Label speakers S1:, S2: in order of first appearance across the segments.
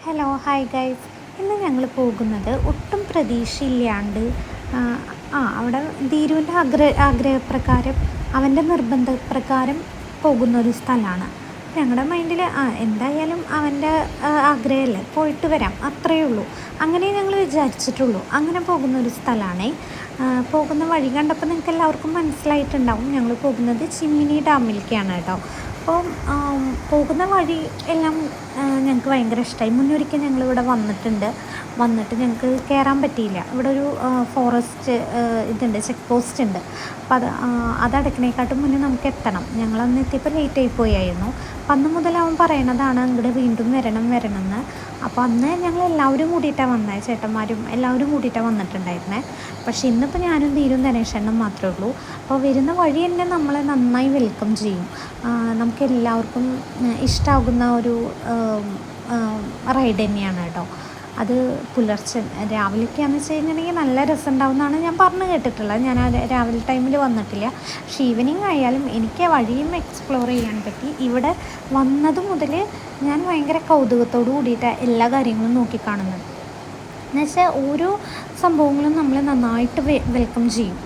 S1: Hello hi guys. ഇന്ന് ഞങ്ങൾ പോകുന്നത് ഒട്ടും പ്രതീക്ഷയില്ലാണ്ട് അവിടെ ധീരുവിൻ്റെ ആഗ്രഹപ്രകാരം അവൻ്റെ നിർബന്ധപ്രകാരം പോകുന്നൊരു സ്ഥലമാണ്. ഞങ്ങളുടെ മൈൻഡിൽ എന്തായാലും അവൻ്റെ ആഗ്രഹമല്ലേ, പോയിട്ട് വരാം, അത്രയേ ഉള്ളൂ. അങ്ങനെ ഞങ്ങൾ വിചാരിച്ചിട്ടുള്ളൂ. അങ്ങനെ പോകുന്നൊരു സ്ഥലമാണേ. പോകുന്ന വഴി കണ്ടപ്പോൾ നിങ്ങൾക്ക് എല്ലാവർക്കും മനസ്സിലായിട്ടുണ്ടാവും ഞങ്ങൾ പോകുന്നത് ചിമ്മിനി ഡാമിലേക്കാണ് കേട്ടോ. അപ്പോൾ പോകുന്ന വഴി എല്ലാം ഞങ്ങൾക്ക് ഭയങ്കര ഇഷ്ടമായി. മുന്നൊരിക്കൽ ഞങ്ങളിവിടെ വന്നിട്ട് ഞങ്ങൾക്ക് കയറാൻ പറ്റിയില്ല. ഇവിടെ ഒരു ഫോറസ്റ്റ് ഇതുണ്ട്, ചെക്ക് പോസ്റ്റ് ഉണ്ട്. അപ്പോൾ അതടക്കണേക്കാട്ടും മുന്നേ നമുക്ക് എത്തണം. ഞങ്ങളന്ന് എത്തിയപ്പോൾ ലേറ്റായി പോയായിരുന്നു. അപ്പം അന്ന് മുതൽ അവൻ പറയണതാണ് അങ്ങോട്ട് വീണ്ടും വരണമെന്ന്. അപ്പോൾ അന്ന് ഞങ്ങൾ എല്ലാവരും കൂടിയിട്ടാണ് വന്നത്, ചേട്ടന്മാരും എല്ലാവരും കൂടിയിട്ടാണ് വന്നിട്ടുണ്ടായിരുന്നത്. പക്ഷേ ഇന്നിപ്പോൾ ഞാനും ധീരും ഗണേശനും മാത്രമേ ഉള്ളൂ. അപ്പോൾ വരുന്ന വഴി തന്നെ നമ്മളെ നന്നായി വെൽക്കം ചെയ്യും. നമുക്ക് എല്ലാവർക്കും ഇഷ്ടമാകുന്ന ഒരു റൈഡ് തന്നെയാണ് കേട്ടോ. അത് പുലർച്ചെ രാവിലെയൊക്കെയാണെന്ന് വെച്ച് കഴിഞ്ഞിട്ടുണ്ടെങ്കിൽ നല്ല രസം ഉണ്ടാവുമെന്നാണ് ഞാൻ പറഞ്ഞു കേട്ടിട്ടുള്ളത്. ഞാൻ രാവിലെ ടൈമിൽ വന്നിട്ടില്ല. പക്ഷേ ഈവനിങ് ആയാലും എനിക്ക് വഴിയും എക്സ്പ്ലോർ ചെയ്യാൻ പറ്റി. ഇവിടെ വന്നത് മുതൽ ഞാൻ ഭയങ്കര കൗതുകത്തോടു കൂടിയിട്ടാണ് എല്ലാ കാര്യങ്ങളും നോക്കിക്കാണുന്നത്. എന്നുവെച്ചാൽ ഓരോ സംഭവങ്ങളും നമ്മളെ നന്നായിട്ട് വെൽക്കം ചെയ്യും.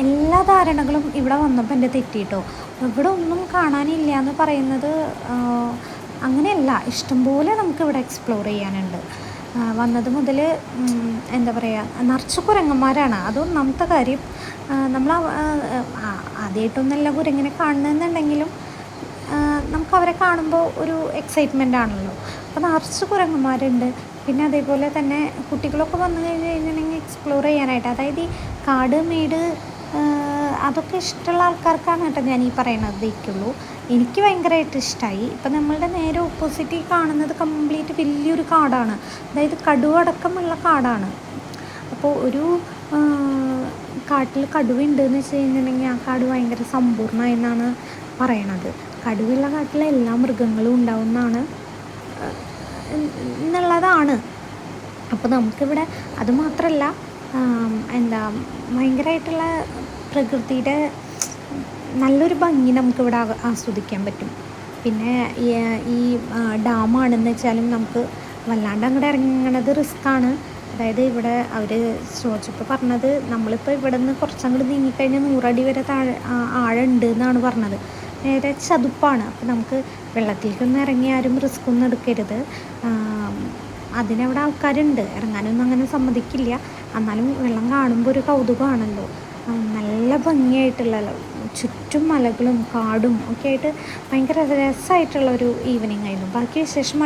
S1: എല്ലാ ധാരണകളും ഇവിടെ വന്നപ്പോൾ എൻ്റെ തെറ്റിയിട്ടോ. ഇവിടെ ഒന്നും കാണാനില്ല എന്ന് പറയുന്നത് അങ്ങനെയല്ല, ഇഷ്ടംപോലെ നമുക്കിവിടെ എക്സ്പ്ലോർ ചെയ്യാനുണ്ട്. വന്നത് മുതൽ എന്താ പറയുക, നിറച്ച് കുരങ്ങന്മാരാണ്. അതൊന്നാമത്തെ കാര്യം. നമ്മൾ ആദ്യമായിട്ടൊന്നല്ല കുരങ്ങനെ കാണുന്നതെന്നുണ്ടെങ്കിലും നമുക്ക് അവരെ കാണുമ്പോൾ ഒരു എക്സൈറ്റ്മെൻ്റ് ആണല്ലോ. അപ്പോൾ നിറച്ച് കുരങ്ങന്മാരുണ്ട്. പിന്നെ അതേപോലെ തന്നെ കുട്ടികളൊക്കെ വന്നു കഴിഞ്ഞിട്ടുണ്ടെങ്കിൽ എക്സ്പ്ലോർ ചെയ്യാനായിട്ട്, അതായത് ഈ കാട് മേട് അതൊക്കെ ഇഷ്ടമുള്ള ആൾക്കാർക്കാണ് കേട്ടോ ഞാൻ ഈ പറയണതേക്കുള്ളൂ. എനിക്ക് ഭയങ്കരമായിട്ട് ഇഷ്ടമായി. ഇപ്പം നമ്മളുടെ നേരെ ഓപ്പോസിറ്റ് കാണുന്നത് കംപ്ലീറ്റ് വലിയൊരു കാടാണ്. അതായത് കടുവടക്കമുള്ള കാടാണ്. അപ്പോൾ ഒരു കാട്ടിൽ കടുവയുണ്ടെന്ന് വെച്ച് കഴിഞ്ഞിട്ടുണ്ടെങ്കിൽ ആ കാട് ഭയങ്കര സമ്പൂർണ്ണമായി എന്നാണ് പറയണത്. കടുവയുള്ള കാട്ടിൽ എല്ലാ മൃഗങ്ങളും ഉണ്ടാവുന്നതാണ് എന്നുള്ളതാണ്. അപ്പോൾ നമുക്കിവിടെ അതുമാത്രമല്ല, ഭയങ്കരമായിട്ടുള്ള പ്രകൃതിയുടെ നല്ലൊരു ഭംഗി നമുക്കിവിടെ ആസ്വദിക്കാൻ പറ്റും. പിന്നെ ഈ ഡാമാണെന്ന് വെച്ചാലും നമുക്ക് വല്ലാണ്ട് അങ്ങോട്ട് ഇറങ്ങണത് റിസ്ക്കാണ്. അതായത് ഇവിടെ അവർ ചോദിച്ചപ്പോൾ പറഞ്ഞത് നമ്മളിപ്പോൾ ഇവിടെ നിന്ന് കുറച്ചങ്ങോട്ട് നീങ്ങിക്കഴിഞ്ഞാൽ 100 അടി വരെ ആഴമുണ്ട് എന്നാണ് പറഞ്ഞത്. നേരെ ചതുപ്പാണ്. അപ്പോൾ നമുക്ക് വെള്ളത്തിലേക്കൊന്നും ഇറങ്ങി ആരും റിസ്ക് ഒന്നും എടുക്കരുത്. അതിനവിടെ ആൾക്കാരുണ്ട്, ഇറങ്ങാനൊന്നും അങ്ങനെ സമ്മതിക്കില്ല. എന്നാലും വെള്ളം കാണുമ്പോൾ ഒരു കൗതുകമാണല്ലോ. നല്ല ഭംഗിയായിട്ടുള്ള ചുറ്റും മലകളും കാടും ഒക്കെ ആയിട്ട് ഭയങ്കര രസമായിട്ടുള്ളൊരു ഈവനിങ് ആയിരുന്നു. ബാക്കി വിശേഷം